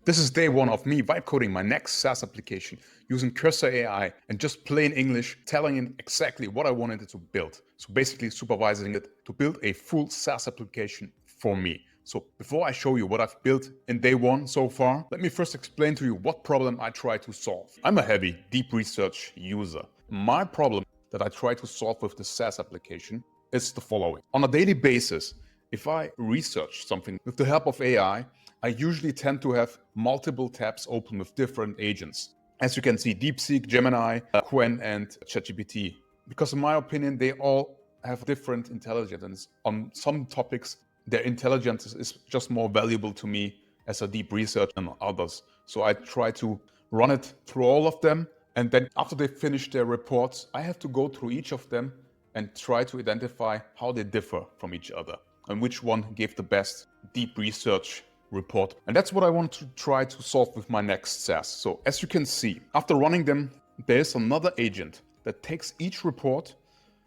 This is day one of me vibe coding my next SaaS application using Cursor AI and just plain English, telling it exactly what I wanted it to build. So basically supervising it to build a full SaaS application for me. So before I show you what I've built in day one so far, let me first explain to you what problem I try to solve. I'm a heavy deep research user. My problem that I try to solve with the SaaS application is the following. On a daily basis, if I research something with the help of AI, I usually tend to have multiple tabs open with different agents. As you can see, DeepSeek, Gemini, Qwen, and ChatGPT. Because in my opinion, they all have different intelligence. On some topics, their intelligence is just more valuable to me as a deep researcher than others. So I try to run it through all of them. And then after they finish their reports, I have to go through each of them and try to identify how they differ from each other and which one gave the best deep research report. And that's what I want to try to solve with my next SaaS. So as you can see, after running them, there's another agent that takes each report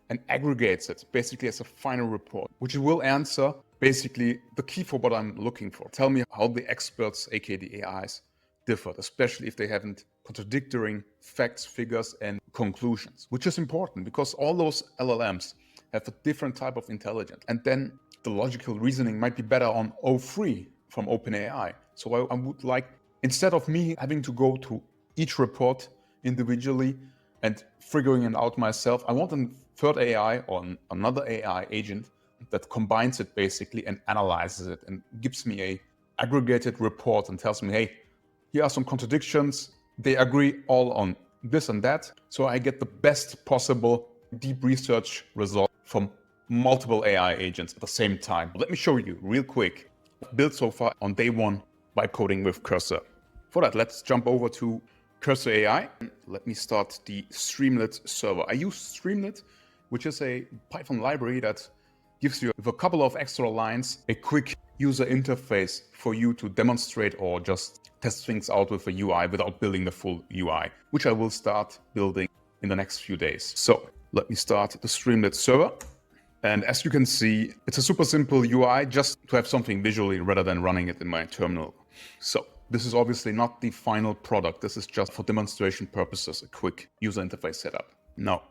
and aggregates it basically as a final report, which will answer basically the key for what I'm looking for. Tell me how the experts, aka the AIs, differed, especially if they haven't contradictory facts, figures, and conclusions, which is important because all those LLMs have a different type of intelligence. And then the logical reasoning might be better on O3 from OpenAI. So I would like, instead of me having to go to each report individually and figuring it out myself, I want a third AI or another AI agent that combines it basically and analyzes it and gives me a aggregated report and tells me, hey, here are some contradictions. They agree all on this and that. So I get the best possible deep research result from multiple AI agents at the same time. Let me show you real quick. Built so far on day one by coding with Cursor. For that, let's jump over to Cursor AI. Let me start the Streamlit server. I use Streamlit, which is a Python library that gives you, with a couple of extra lines, a quick user interface for you to demonstrate or just test things out with a UI without building the full UI, which I will start building in the next few days. So let me start the Streamlit server. And as you can see, it's a super simple UI just to have something visually rather than running it in my terminal. So this is obviously not the final product. This is just for demonstration purposes, a quick user interface setup. Now,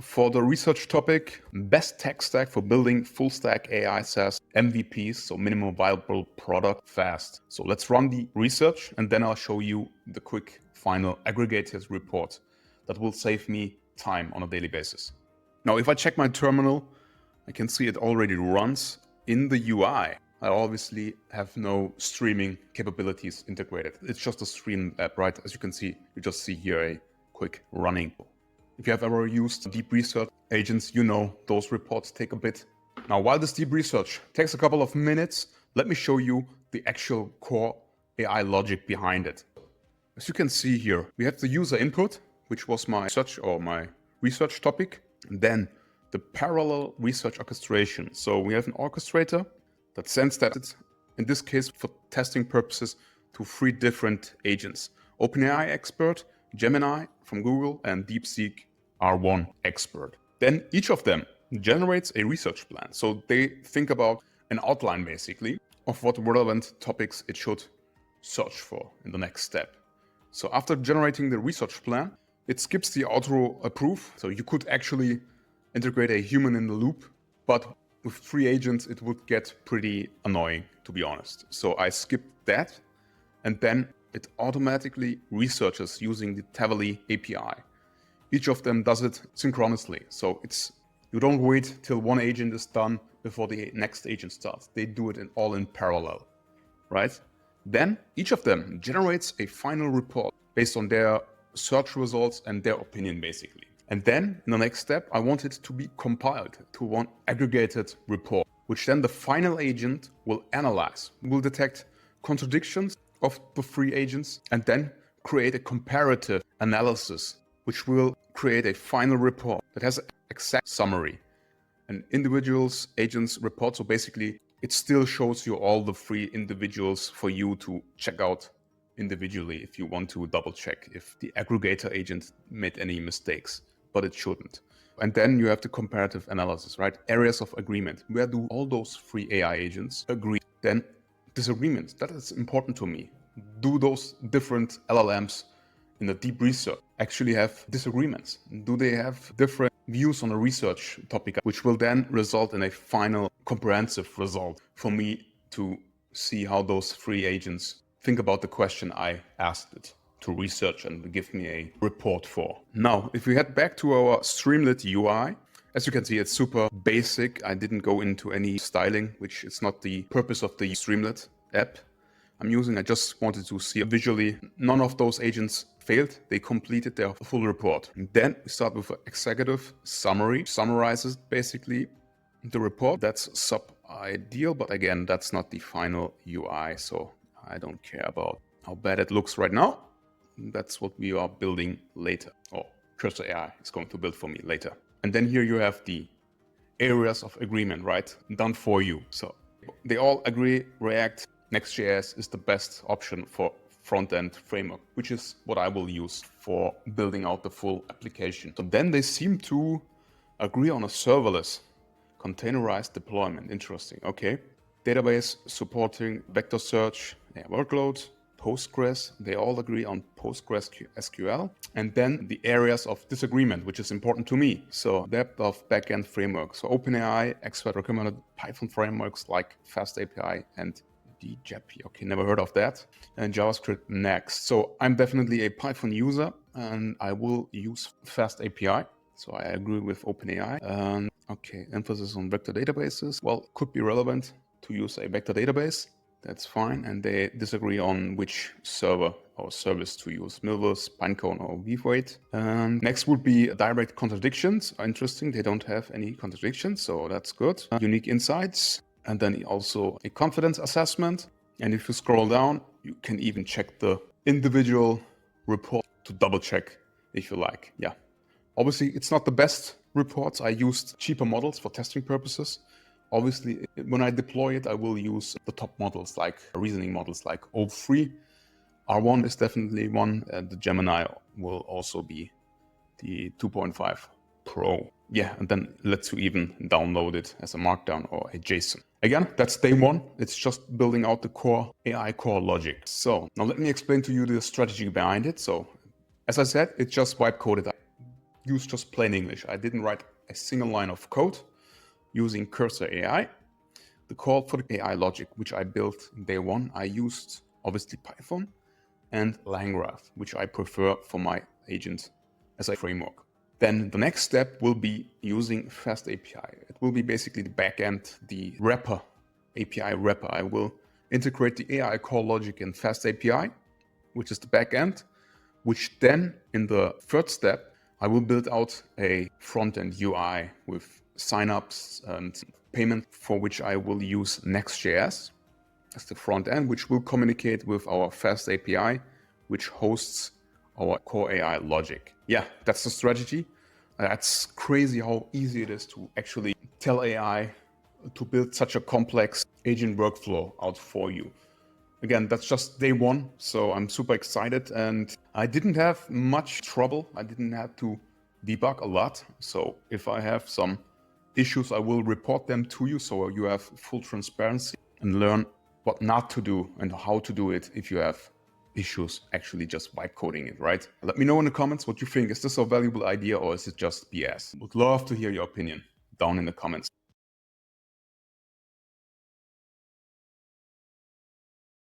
for the research topic, best tech stack for building full stack AI SaaS MVPs, so minimum viable product fast. So let's run the research and then I'll show you the quick final aggregated report that will save me time on a daily basis. Now, if I check my terminal, I can see it already runs in the UI. I obviously have no streaming capabilities integrated. It's just a Streamlet, right? As you can see, you just see here a quick running. If you have ever used deep research agents, you know those reports take a bit. Now, while this deep research takes a couple of minutes, let me show you the actual core AI logic behind it. As you can see here, we have the user input, which was my search or my research topic. And then the parallel research orchestration. So we have an orchestrator that sends that, in this case for testing purposes, to 3 different agents. OpenAI expert, Gemini from Google, and DeepSeek R1 expert. Then each of them generates a research plan. So they think about an outline basically of what relevant topics it should search for in the next step. So after generating the research plan, it skips the auto approve. So you could actually integrate a human in the loop, but with 3 agents, it would get pretty annoying, to be honest. So I skipped that, and then it automatically researches using the Tavily API. Each of them does it synchronously. So you don't wait till one agent is done before the next agent starts. They do it all in parallel, right? Then each of them generates a final report based on their search results and their opinion, basically. And then in the next step, I want it to be compiled to one aggregated report, which then the final agent will analyze, will detect contradictions of the 3 agents, and then create a comparative analysis, which will create a final report that has an exact summary. An individual's agent's report, so basically it still shows you all the 3 individuals for you to check out individually if you want to double check if the aggregator agent made any mistakes. But it shouldn't. And then you have the comparative analysis, right? Areas of agreement. Where do all those 3 AI agents agree? Then disagreement. That is important to me. Do those different LLMs in the deep research actually have disagreements? Do they have different views on a research topic, which will then result in a final comprehensive result for me to see how those three agents think about the question I asked it to research and give me a report for. Now, if we head back to our Streamlit UI, as you can see, it's super basic. I didn't go into any styling, which is not the purpose of the Streamlit app I'm using. I just wanted to see visually. None of those agents failed. They completed their full report. And then we start with an executive summary. Summarizes basically the report. That's sub-ideal, but again, that's not the final UI, so I don't care about how bad it looks right now. That's what we are building later, or Cursor AI is going to build for me later. And then here you have the areas of agreement, right? Done for you. So they all agree React Next.js is the best option for front-end framework, which is what I will use for building out the full application. So then they seem to agree on a serverless containerized deployment. Interesting. Okay. Database supporting vector search, workloads, Postgres. They all agree on PostgreSQL. And then the areas of disagreement, which is important to me. So depth of backend framework. So OpenAI, expert recommended Python frameworks like FastAPI and DJP. Okay, never heard of that. And JavaScript next. So I'm definitely a Python user and I will use FastAPI. So I agree with OpenAI. Okay, emphasis on vector databases. Well, could be relevant to use a vector database. That's fine. And they disagree on which server or service to use, Milvus, Pinecone, or Weaveweight. Next would be direct contradictions. Interesting. They don't have any contradictions, so that's good. Unique insights. And then also a confidence assessment. And if you scroll down, you can even check the individual report to double check if you like. Yeah. Obviously, it's not the best reports. I used cheaper models for testing purposes. Obviously, when I deploy it, I will use the top models like reasoning models like O3. R1 is definitely one. The Gemini will also be the 2.5 Pro. Yeah, and then lets you even download it as a markdown or a JSON. Again, that's day one. It's just building out the core AI core logic. So now let me explain to you the strategy behind it. So as I said, it's just wipe coded. I used just plain English. I didn't write a single line of code using Cursor AI. The call for the AI logic, which I built in day one, I used obviously Python and LangGraph, which I prefer for my agent as a framework. Then the next step will be using FastAPI. It will be basically the backend, the wrapper, API wrapper. I will integrate the AI core logic in FastAPI, which is the backend, which then in the third step, I will build out a front-end UI with signups and payment for which I will use Next.js as the front end, which will communicate with our FastAPI, which hosts our core AI logic. Yeah, that's the strategy. That's crazy how easy it is to actually tell AI to build such a complex agent workflow out for you. Again, that's just day one, so I'm super excited and I didn't have much trouble. I didn't have to debug a lot. So if I have some issues, I will report them to you so you have full transparency and learn what not to do and how to do it if you have issues actually just by coding it, right? Let me know in the comments what you think. Is this a valuable idea or is it just BS? Would love to hear your opinion down in the comments.